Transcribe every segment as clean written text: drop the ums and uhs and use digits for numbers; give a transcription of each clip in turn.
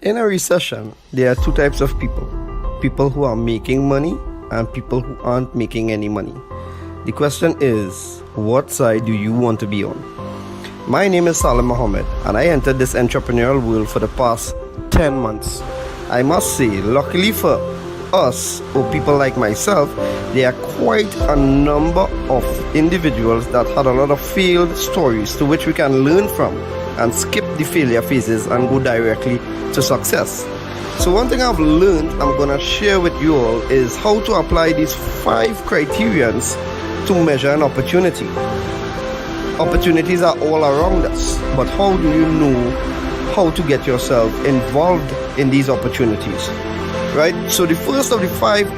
In a recession, there are two types of people. People who are making money and people who aren't making any money. The question is, what side do you want to be on? My name is Salim Mohammed and I entered this entrepreneurial world for the past 10 months. I must say, luckily for us or people like myself, there are quite a number of individuals that had a lot of failed stories to which we can learn from and skip the failure phases and go directly to success. So one thing I've learned I'm gonna share with you all is how to apply these 5 criterions to measure an opportunity. Opportunities are all around us, but how do you know how to get yourself involved in these opportunities? Right? So the first of the 5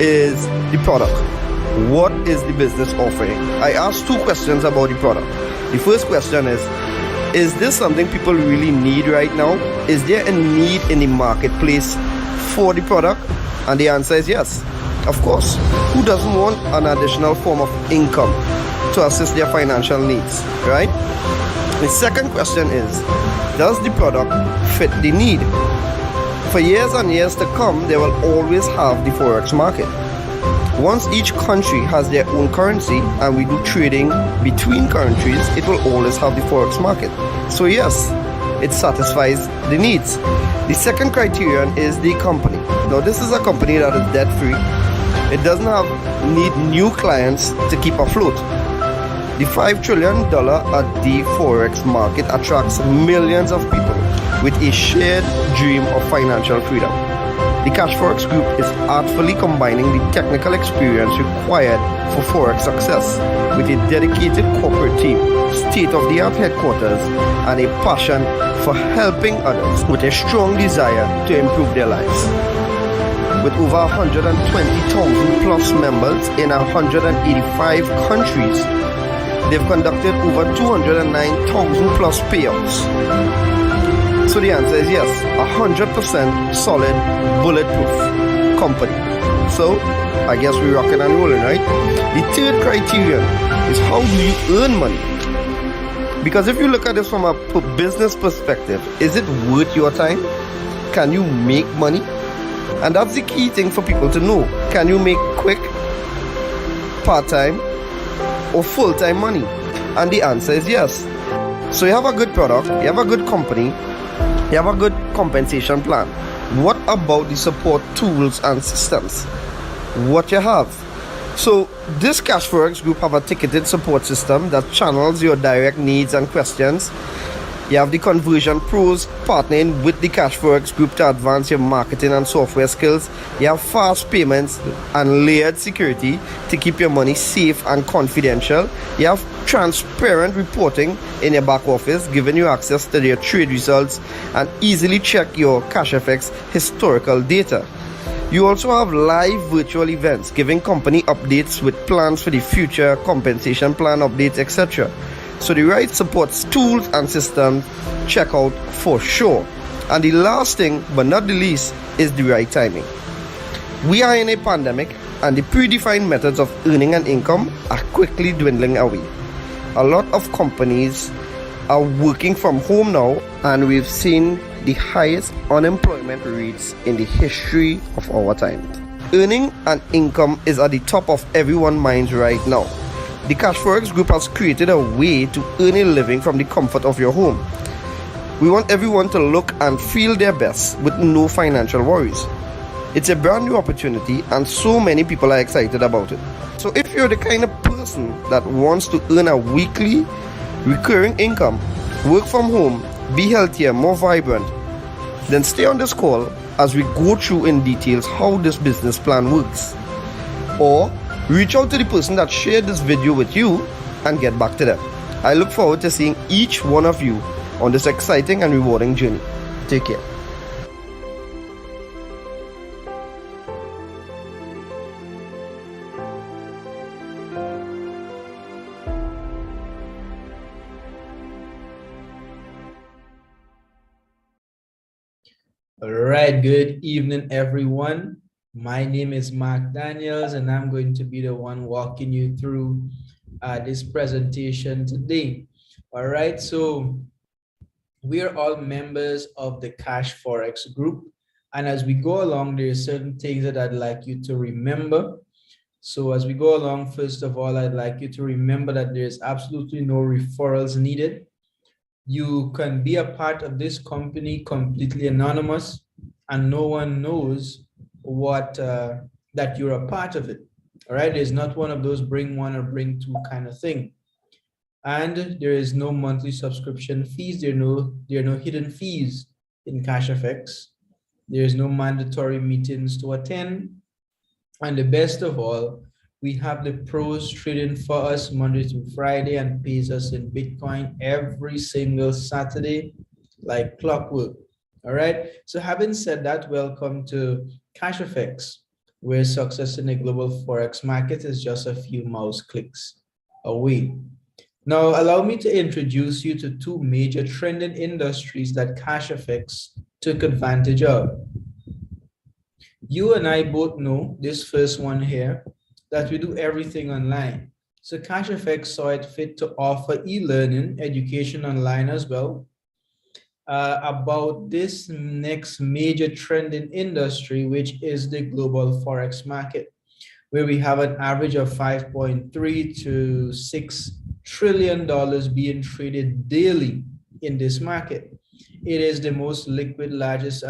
is the product. What is the business offering? I asked 2 questions about the product. The first question is this something people really need right now? Is there a need in the marketplace for the product? And the answer is yes. Of course. Who doesn't want an additional form of income to assist their financial needs, right? The second question is, does the product fit the need? For years and years to come, they will always have the Forex market. Once each country has their own currency and we do trading between countries, it will always have the Forex market. So yes, it satisfies the needs. The second criterion is the company. Now this is a company that is debt free. It doesn't need new clients to keep afloat. The $5 trillion a day Forex market attracts millions of people with a shared dream of financial freedom. The CASHFX group is artfully combining the technical experience required for Forex success with a dedicated corporate team, state-of-the-art headquarters, and a passion for helping others with a strong desire to improve their lives. With over 120,000 plus members in 185 countries, they've conducted over 209,000 plus payouts. So the answer is yes, 100% solid, bulletproof company. So I guess we're rocking and rolling, right? The third criterion is, how do you earn money? Because if you look at this from a business perspective, is it worth your time? Can you make money? And that's the key thing for people to know. Can you make quick, part-time, or full-time money? And the answer is yes. So you have a good product, you have a good company, you have a good compensation plan. What about the support tools and systems? What you have? So this CASHFX group have a ticketed support system that channels your direct needs and questions. You have the conversion pros partnering with the CASHFX group to advance your marketing and software skills. You have fast payments and layered security to keep your money safe and confidential. You have transparent reporting in your back office, giving you access to your trade results and easily check your CASHFX historical data. You also have live virtual events giving company updates with plans for the future, compensation plan updates, etc. So the right support tools and systems, check out for sure. And the last thing, but not the least, is the right timing. We are in a pandemic and the predefined methods of earning an income are quickly dwindling away. A lot of companies are working from home now, and we've seen the highest unemployment rates in the history of our time. Earning an income is at the top of everyone's minds right now. The CASHFX group has created a way to earn a living from the comfort of your home. We want everyone to look and feel their best with no financial worries. It's a brand new opportunity and so many people are excited about it. So if you're the kind of person that wants to earn a weekly recurring income, work from home, be healthier, more vibrant, then stay on this call as we go through in details how this business plan works. Or reach out to the person that shared this video with you and get back to them. I look forward to seeing each one of you on this exciting and rewarding journey. Take care. All right, good evening, everyone. My name is Mark Daniels, and I'm going to be the one walking you through this presentation today. All right, so We are all members of the CASHFX group. And as we go along, there are certain things that I'd like you to remember. So as we go along, first of all, I'd like you to remember that there's absolutely no referrals needed. You can be a part of this company completely anonymous, and no one knows that you're a part of it. All right, there's not one of those bring one or bring two kind of thing. And there is no monthly subscription fees. There are no hidden fees in CASHFX. There is no mandatory meetings to attend. And the best of all, we have the pros trading for us Monday to Friday and pays us in Bitcoin every single Saturday, like clockwork. All right. So having said that, welcome to CASHFX, where success in the global Forex market is just a few mouse clicks away. Now, allow me to introduce you to two major trending industries that CASHFX took advantage of. You and I both know this first one here, that we do everything online. So CASHFX saw it fit to offer e-learning education online as well about this next major trending industry, which is the global Forex market, where we have an average of 5.3 to $6 trillion being traded daily in this market. It is the most liquid, largest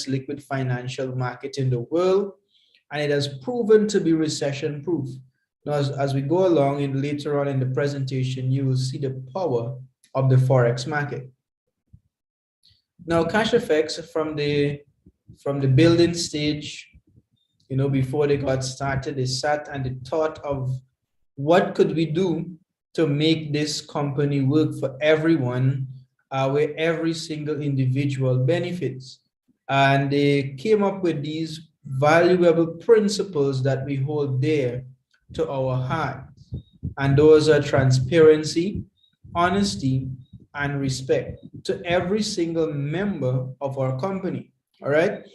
liquid financial market in the world, and it has proven to be recession-proof. Now, as we go along and later on in the presentation, you will see the power of the Forex market. Now, CASHFX from the building stage, before they got started, they sat and they thought of what could we do to make this company work for everyone, where every single individual benefits. And they came up with these valuable principles that we hold dear to our heart. And those are transparency, honesty, and respect to every single member of our company. All right.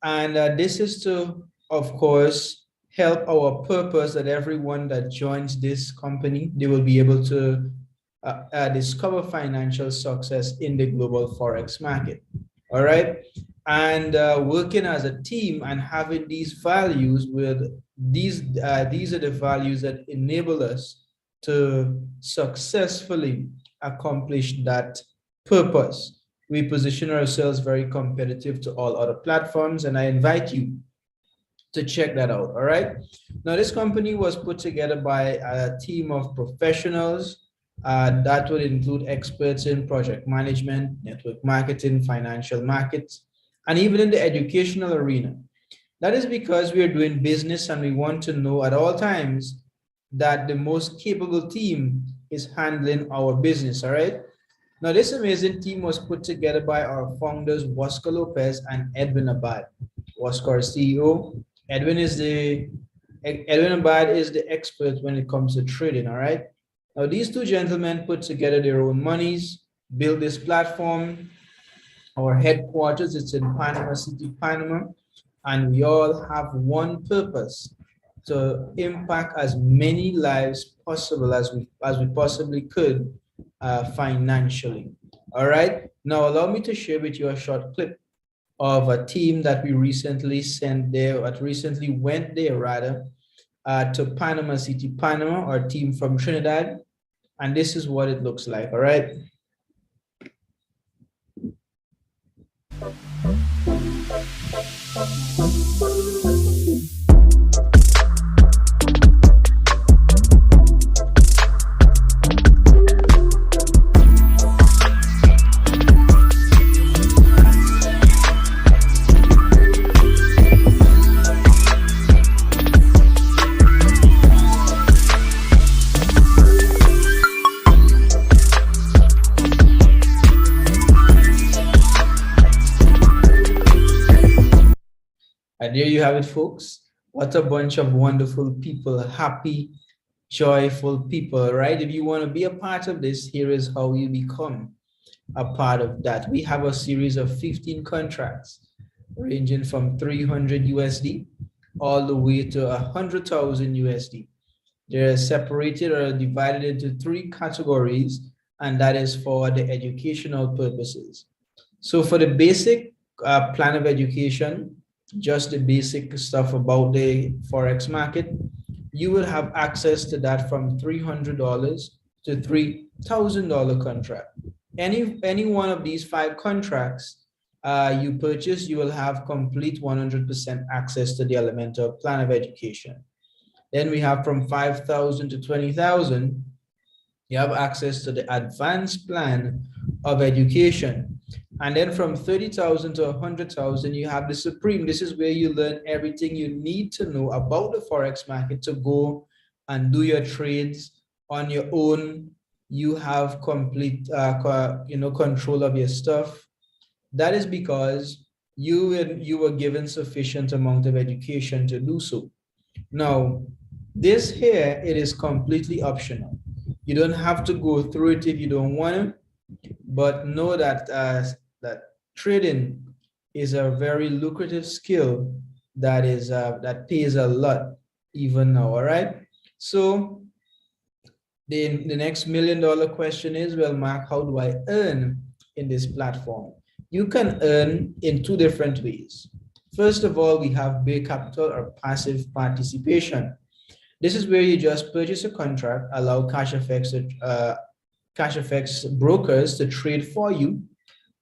And this is to, of course, help our purpose that everyone that joins this company, they will be able to discover financial success in the global Forex market. All right. And working as a team and having these values with these are the values that enable us to successfully accomplish that purpose. We position ourselves very competitive to all other platforms, and I invite you to check that out. All right. Now, this company was put together by a team of professionals that would include experts in project management, network marketing, financial markets, and even in the educational arena. That is because we are doing business and we want to know at all times that the most capable team is handling our business. All right. Now, this amazing team was put together by our founders, Oscar Lopez and Edwin Abad. Oscar is CEO. Edwin Abad is the expert when it comes to trading. All right. Now, these two gentlemen put together their own monies, built this platform. Our headquarters, it's in Panama City, Panama, and we all have one purpose: to impact as many lives possible as we possibly could financially. All right. Now, allow me to share with you a short clip of a team that we recently went there rather, to Panama City, Panama, our team from Trinidad. And this is what it looks like. All right. And there you have it, folks. What a bunch of wonderful people, happy, joyful people, right? If you want to be a part of this, here is how you become a part of that. We have a series of 15 contracts ranging from 300 USD all the way to 100,000 USD. They're separated or divided into three categories, and that is for the educational purposes. So for the basic plan of education, just the basic stuff about the Forex market, you will have access to that from $300 to $3,000 contract. Any one of these 5 contracts you purchase, you will have complete 100% access to the Elementor plan of education. Then we have from 5,000 to 20,000, you have access to the advanced plan of education. And then from 30,000 to 100,000, you have the supreme. This is where you learn everything you need to know about the Forex market to go and do your trades on your own. You have complete control of your stuff. That is because you were given sufficient amount of education to do so. Now, this here, it is completely optional. You don't have to go through it if you don't want to, but know that that trading is a very lucrative skill that is that pays a lot even now. All right. So the next $1 million question is, well, Mark, how do I earn in this platform? You can earn in 2 different ways. First of all, we have bare capital or passive participation. This is where you just purchase a contract, allow CASHFX brokers to trade for you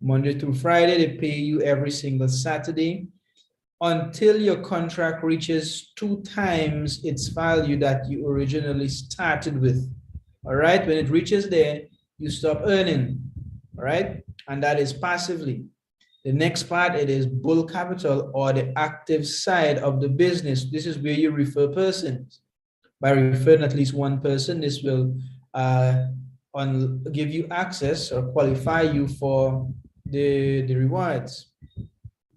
Monday through Friday. They pay you every single Saturday until your contract reaches 2 times its value that you originally started with. All right, when it reaches there, you stop earning. All right, and that is passively. The next part, it is bull capital, or the active side of the business. This is where you refer persons. By referring at least 1 person, this will give you access or qualify you for the rewards.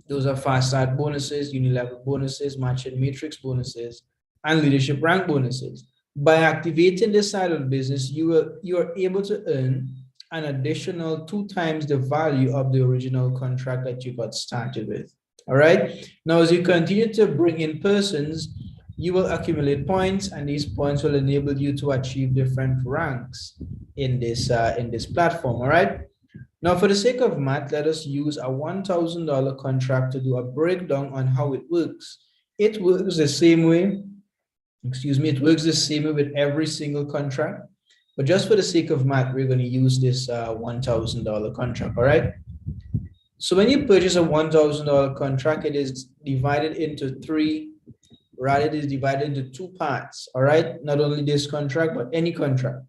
Those are fast start bonuses, unilevel bonuses, matching matrix bonuses, and leadership rank bonuses. By activating this side of the business, you are able to earn an additional 2 times the value of the original contract that you got started with. All right. Now, as you continue to bring in persons, you will accumulate points, and these points will enable you to achieve different ranks in this platform. All right. Now, for the sake of math, let us use a $1,000 contract to do a breakdown on how it works. It works the same way. It works the same way with every single contract. But just for the sake of math, we're going to use this $1,000 contract. All right. So when you purchase a $1,000 contract, it is divided into 3. Rather, it is divided into 2 parts. All right. Not only this contract, but any contract.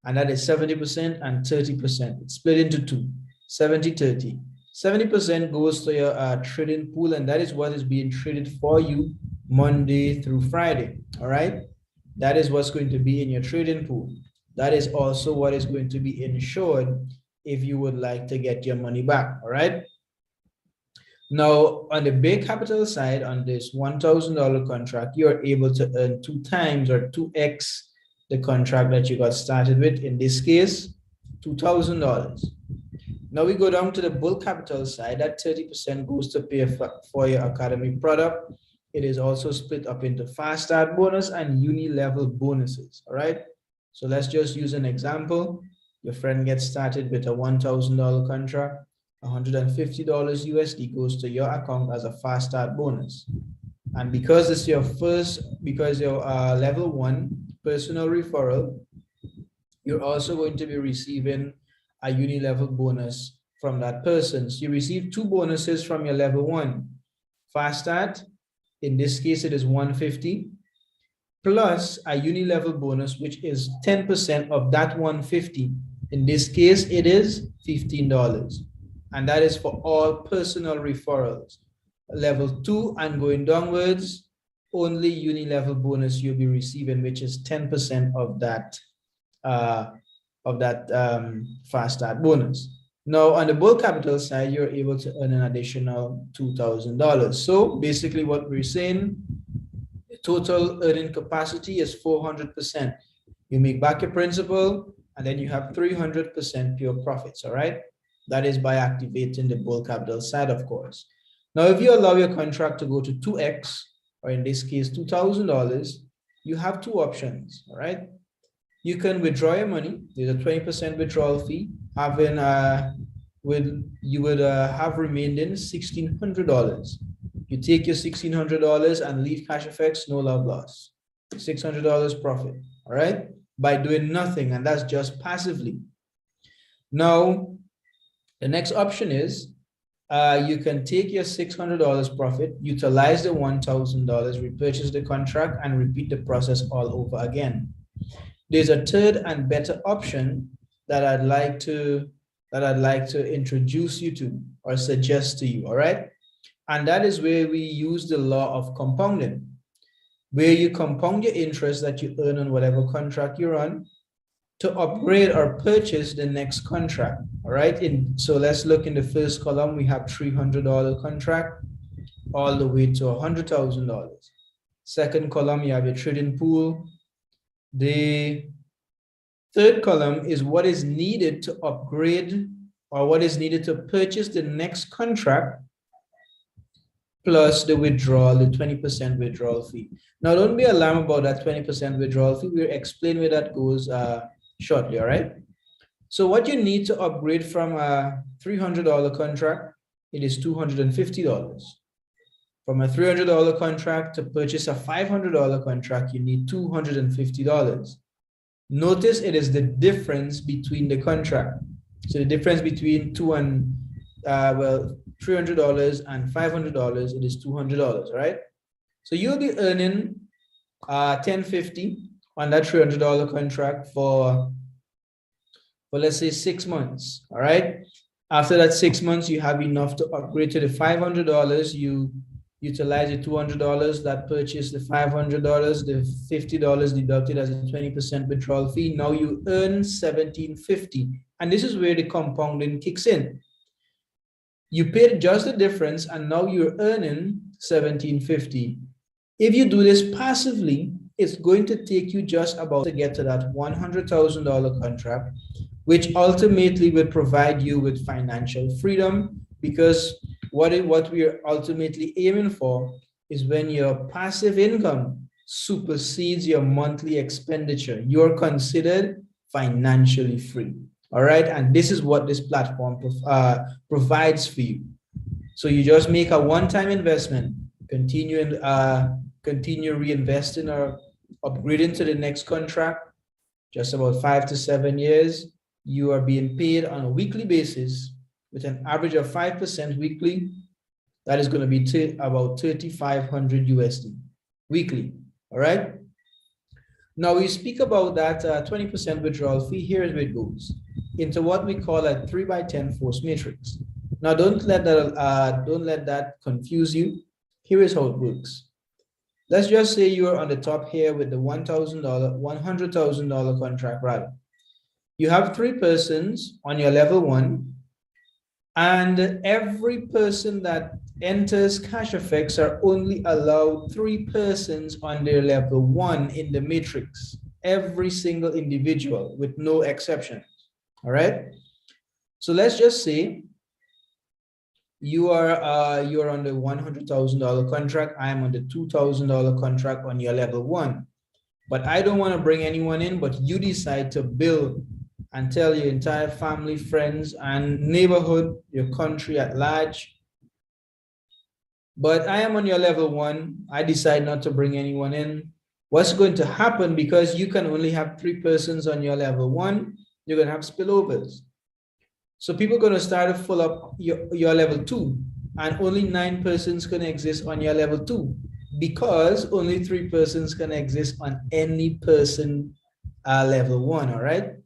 And that is 70% and 30%. It's split into 2, 70-30. 70% goes to your trading pool, and that is what is being traded for you Monday through Friday. All right. That is what's going to be in your trading pool. That is also what is going to be insured if you would like to get your money back. All right. Now, on the big capital side, on this $1,000 contract, you're able to earn 2 times or 2x the contract that you got started with. In this case, $2,000. Now we go down to the bull capital side. That 30% goes to pay for your academy product. It is also split up into fast start bonus and uni level bonuses. All right. So let's just use an example. Your friend gets started with a $1,000 contract. $150 USD goes to your account as a fast start bonus. And because it's your level 1 personal referral, you're also going to be receiving a uni level bonus from that person. So you receive 2 bonuses from your level 1. Fast start, in this case, it is $150 plus a uni level bonus, which is 10% of that $150. In this case, it is $15. And that is for all personal referrals. Level 2 and going downwards, only uni level bonus you'll be receiving, which is 10% of that fast start bonus. Now, on the bull capital side, you're able to earn an additional $2,000. So basically what we're saying, the total earning capacity is 400%. You make back your principal, and then you have 300% pure profits, all right? That is by activating the bull capital side, of course. Now, if you allow your contract to go to 2x, or in this case, $2,000, you have 2 options, all right? You can withdraw your money. There's a 20% withdrawal fee. You would have remained in $1,600. You take your $1,600 and leave CASHFX, no love loss. $600 profit, all right? By doing nothing, and that's just passively. Now, the next option is you can take your $600 profit, utilize the $1,000, repurchase the contract, and repeat the process all over again. There's a third and better option that I'd like to introduce you to or suggest to you, all right? And that is where we use the law of compounding, where you compound your interest that you earn on whatever contract you're on to upgrade or purchase the next contract, all right? So let's look in the first column, we have $300 contract all the way to $100,000. Second column, you have your trading pool. The third column is what is needed to upgrade or what is needed to purchase the next contract plus the withdrawal, the 20% withdrawal fee. Now, don't be alarmed about that 20% withdrawal fee. We'll explain where that goes shortly, all right? So what you need to upgrade from a $300 contract, it is $250. From a $300 contract to purchase a $500 contract, you need $250. Notice it is the difference between the contract. So the difference between $300 and $500, it is $200, right? So you'll be earning $1,050 on that $300 contract for let's say 6 months, all right? After that 6 months, you have enough to upgrade to the $500. You utilize the $200 that purchased the $500, the $50 deducted as a 20% withdrawal fee. Now you earn $1,750. And this is where the compounding kicks in. You paid just the difference and now you're earning $1,750. If you do this passively, it's going to take you just about to get to that $100,000 contract, which ultimately will provide you with financial freedom, because what we are ultimately aiming for is when your passive income supersedes your monthly expenditure, you're considered financially free. All right. And this is what this platform provides for you. So you just make a one-time investment, continue reinvesting or upgrading to the next contract, just about 5 to 7 years. You are being paid on a weekly basis with an average of 5% weekly. That is going to be about 3,500 USD weekly. All right. Now we speak about that 20% withdrawal fee. Here is where it goes into what we call a 3x10 force matrix. Now don't let that confuse you. Here is how it works. Let's just say you're on the top here with the $100,000 contract rather. You have 3 persons on your level 1, and every person that enters CASHFX are only allowed 3 persons on their level 1 in the matrix. Every single individual with no exceptions. All right. So let's just say you are on the $100,000 contract. I am on the $2,000 contract on your level 1, but I don't want to bring anyone in, but you decide to build and tell your entire family, friends, and neighborhood, your country at large. But I am on your level 1. I decide not to bring anyone in. What's going to happen, because you can only have 3 persons on your level 1, you're going to have spillovers. So people are going to start to fill up your level 2, and only 9 persons can exist on your level 2, because only 3 persons can exist on any person level 1, all right?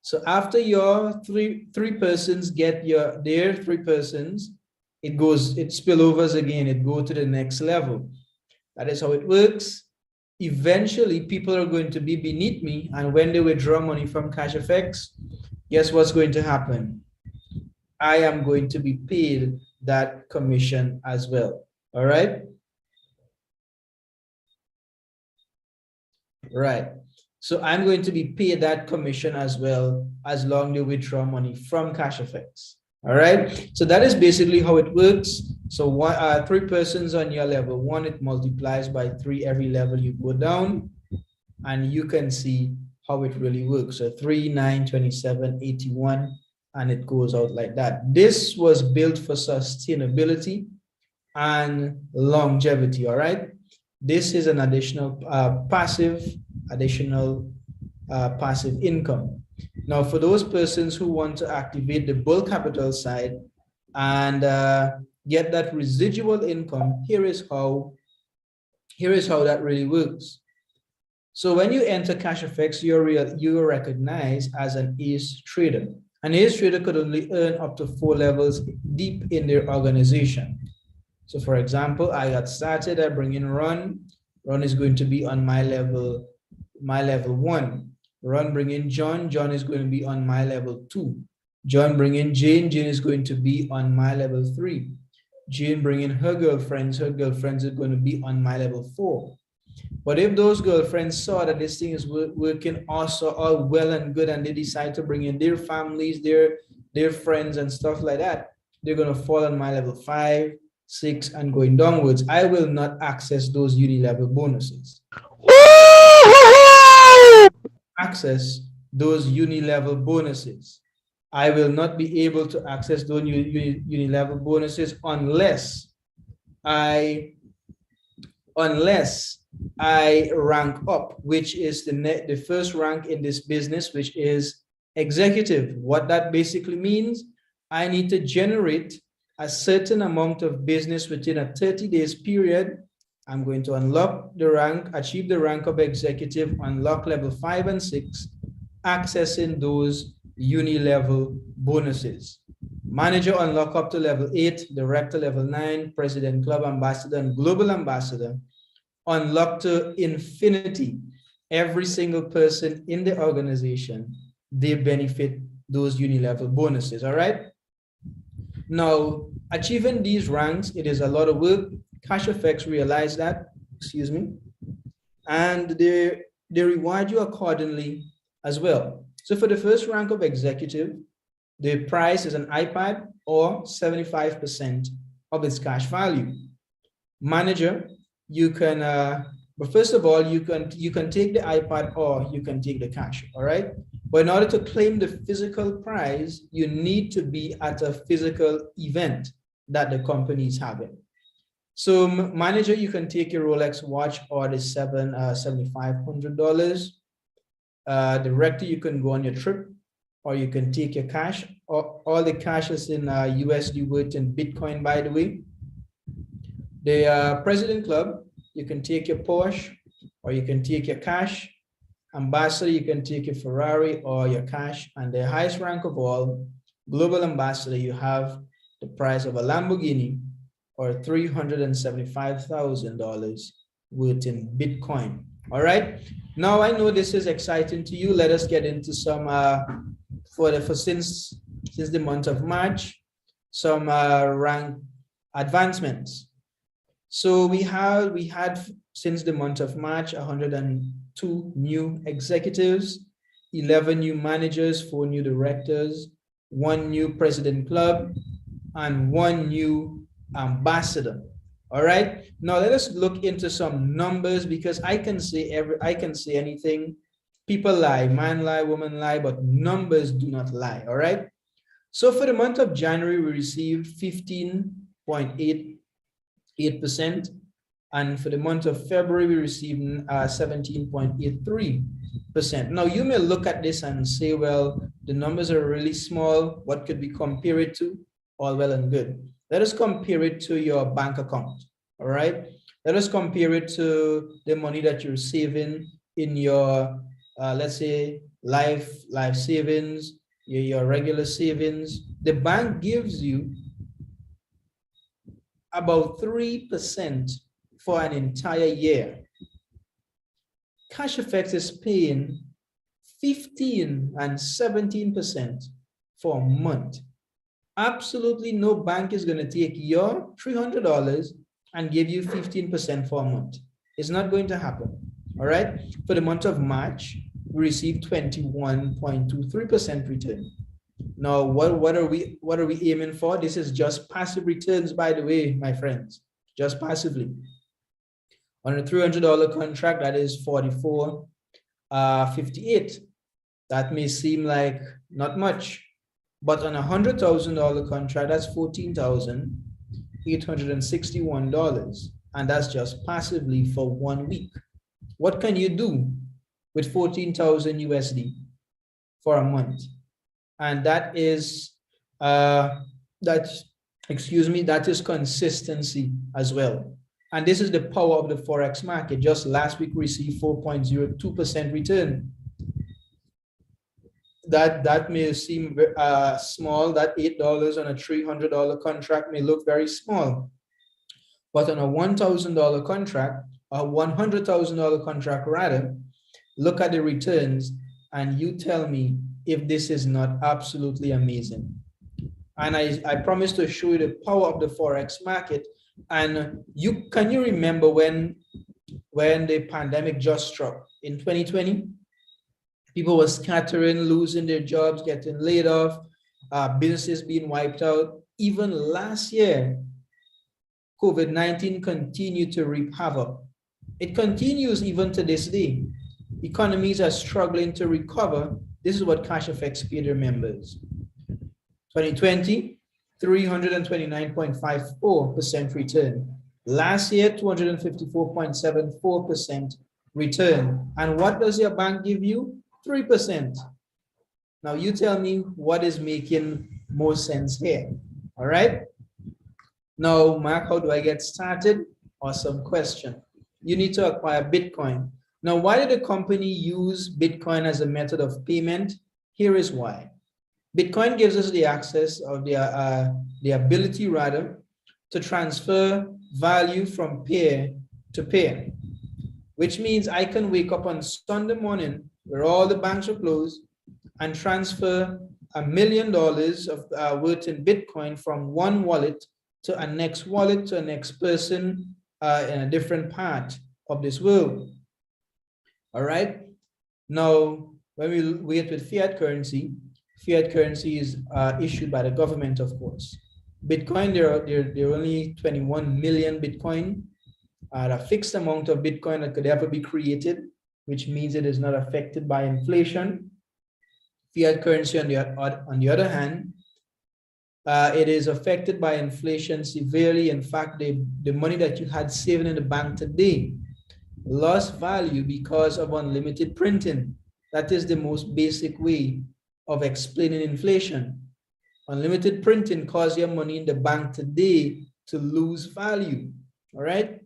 So after your three persons get their 3 persons, it spillovers again, it goes to the next level. That is how it works. Eventually, people are going to be beneath me, and when they withdraw money from CASHFX, guess what's going to happen? I am going to be paid that commission as well. All right? Right. So I'm going to be paid that commission as well, as long as they withdraw money from CASHFX. All right. So that is basically how it works. So 3 persons on your level 1, it multiplies by 3 every level you go down, and you can see how it really works. So 3, 9, 27, 81, and it goes out like that. This was built for sustainability and longevity, all right? This is an additional passive income. Now, for those persons who want to activate the bull capital side and get that residual income, here is how that really works. So when you enter CASHFX, you're recognized as an ace trader. An ace trader could only earn up to 4 levels deep in their organization. So for example, I got started, I bring in Ron. Ron is going to be on my level 1. Ron bring in John. John is going to be on my level 2. John bring in Jane. Jane is going to be on my level 3. Jane bring in her girlfriends. Her girlfriends are going to be on my level 4. But if those girlfriends saw that this thing is working also all well and good, and they decide to bring in their families, their friends and stuff like that, they're going to fall on my level 5, 6, and going downwards. I will not access those uni-level bonuses. Access those uni-level bonuses. I will not be able to access those uni-level bonuses unless I rank up, which is the first rank in this business, which is executive. What that basically means, I need to generate a certain amount of business within a 30 days period. I'm going to unlock the rank, achieve the rank of executive, unlock level 5 and 6, accessing those uni-level bonuses. Manager unlock up to level 8, director level 9, president, club ambassador, and global ambassador unlock to infinity. Every single person in the organization, they benefit those uni-level bonuses, all right? Now, achieving these ranks, it is a lot of work. CASHFX realize that, excuse me, and they reward you accordingly as well. So for the first rank of executive, the price is an iPad or 75% of its cash value. Manager, you can, but first of all, you can take the iPad or you can take the cash, all right? But in order to claim the physical prize, you need to be at a physical event that the company is having. So manager, you can take your Rolex watch or the $7,500. Director, you can go on your trip, or you can take your cash. All the cash is in USD worth in Bitcoin, by the way. The President Club, you can take your Porsche, or you can take your cash. Ambassador, you can take your Ferrari or your cash. And the highest rank of all, Global Ambassador, you have the price of a Lamborghini or $375,000 worth in Bitcoin. All right. Now I know this is exciting to you. Let us get into some since the month of March, some rank advancements. So we had since the month of March 102 new executives, 11 new managers, 4 new directors, 1 new president club, and 1 new ambassador. All right. Now let us look into some numbers, because I can say anything. People lie, man lie, woman lie, but numbers do not lie. All right. So for the month of January, we received 15.88%. And for the month of February, we received 17.83%. Now you may look at this and say, well, the numbers are really small. What could we compare it to? All well and good. Let us compare it to your bank account. All right. Let us compare it to the money that you're saving in your, let's say, life savings, your regular savings. The bank gives you about 3% for an entire year. CASHFX is paying 15 and 17% for a month. Absolutely no bank is going to take your $300 and give you 15% for a month. It's not going to happen. All right. For the month of March, we received 21.23% return. Now, what are we aiming for? This is just passive returns, by the way, my friends, just passively. On a $300 contract, that is 44. 58. That may seem like not much, but on $100,000 contract, that's $14,861, and that's just passively for 1 week. What can you do with 14,000 USD for a month? And that is that is consistency as well. And this is the power of the Forex market. Just last week, we received 4.02% return. That may seem small. That $8 on a $300 contract may look very small. But on a $1,000 contract, a $100,000 contract rather, look at the returns and you tell me if this is not absolutely amazing. And I promise to show you the power of the Forex market. And can you remember when the pandemic just struck in 2020? People were scattering, losing their jobs, getting laid off, businesses being wiped out. Even last year, COVID-19 continued to wreak havoc. It continues even to this day. Economies are struggling to recover. This is what CASHFX paid their members. 2020, 329.54% return. Last year, 254.74% return. And what does your bank give you? 3%. Now you tell me what is making more sense here. All right. Now, Mark, how do I get started? Awesome question. You need to acquire Bitcoin. Now, why did the company use Bitcoin as a method of payment? Here is why. Bitcoin gives us the access or the ability rather to transfer value from peer to peer, which means I can wake up on Sunday morning where all the banks are closed and transfer $1 million of worth in Bitcoin from one wallet to a next wallet to a next person in a different part of this world. All right. Now, when we wait with fiat currency is issued by the government, of course. Bitcoin, there are only 21 million Bitcoin, a fixed amount of Bitcoin that could ever be created, which means it is not affected by inflation. Fiat currency, on the other hand, it is affected by inflation severely. In fact, the money that you had saving in the bank today lost value because of unlimited printing. That is the most basic way of explaining inflation. Unlimited printing caused your money in the bank today to lose value. All right.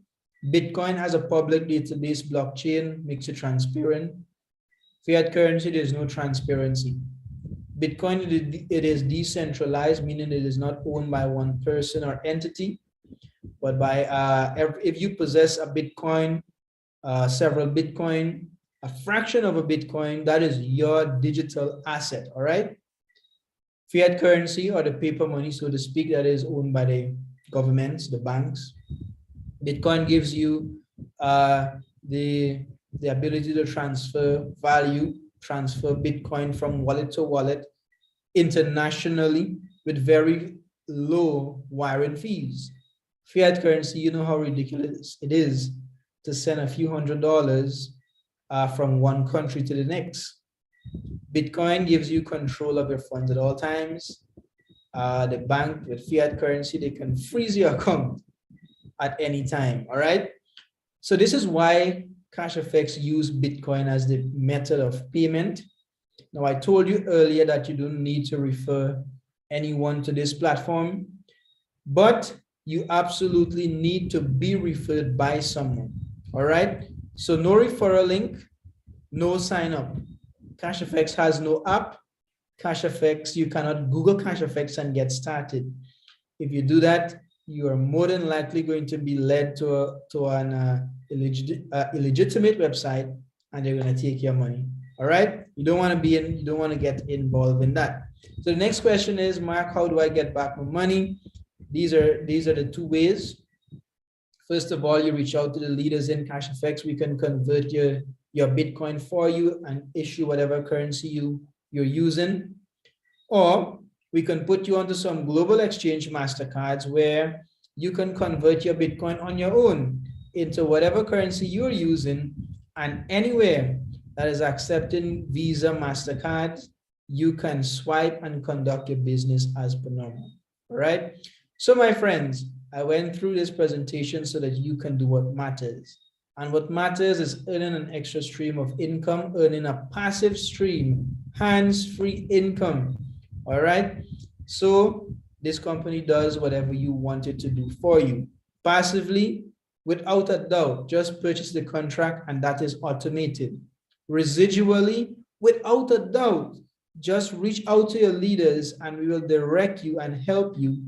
Bitcoin has a public database blockchain, makes it transparent. Fiat currency, there's no transparency. Bitcoin, it is decentralized, meaning it is not owned by one person or entity, but by if you possess a Bitcoin, several Bitcoin, a fraction of a Bitcoin, that is your digital asset. All right. Fiat currency, or the paper money, so to speak, that is owned by the governments, the banks. Bitcoin gives you the ability to transfer value, transfer Bitcoin from wallet to wallet internationally with very low wiring fees. Fiat currency, you know how ridiculous it is to send a few $100s from one country to the next. Bitcoin gives you control of your funds at all times. The bank with fiat currency, they can freeze your account at any time. All right. So this is why CASHFX use Bitcoin as the method of payment. Now, I told you earlier that you don't need to refer anyone to this platform, but you absolutely need to be referred by someone. All right. So no referral link, no sign up. CASHFX has no app. CASHFX, you cannot Google CASHFX and get started. If you do that, you are more than likely going to be led to an illegitimate website, and they're going to take your money. All right. You don't want to get involved in that. So the next question is, Mark, how do I get back my money? These are the two ways. First of all, you reach out to the leaders in CASHFX. We can convert your Bitcoin for you and issue whatever currency you're using. Or we can put you onto some global exchange MasterCards where you can convert your Bitcoin on your own into whatever currency you're using, and anywhere that is accepting Visa, MasterCard, you can swipe and conduct your business as per normal. All right. So my friends, I went through this presentation so that you can do what matters. And what matters is earning an extra stream of income, earning a passive stream, hands-free income. All right. So this company does whatever you want it to do for you. Passively, without a doubt, just purchase the contract and that is automated. Residually, without a doubt, just reach out to your leaders and we will direct you and help you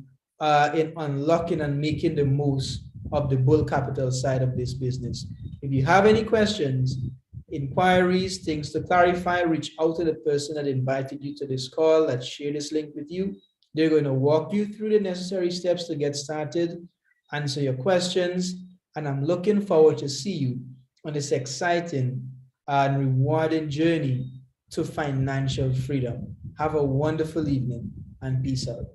in unlocking and making the most of the bull capital side of this business. If you have any questions, inquiries, things to clarify, reach out to the person that invited you to this call, that shared this link with you. They're going to walk you through the necessary steps to get started, answer your questions, and I'm looking forward to see you on this exciting and rewarding journey to financial freedom. Have a wonderful evening and peace out.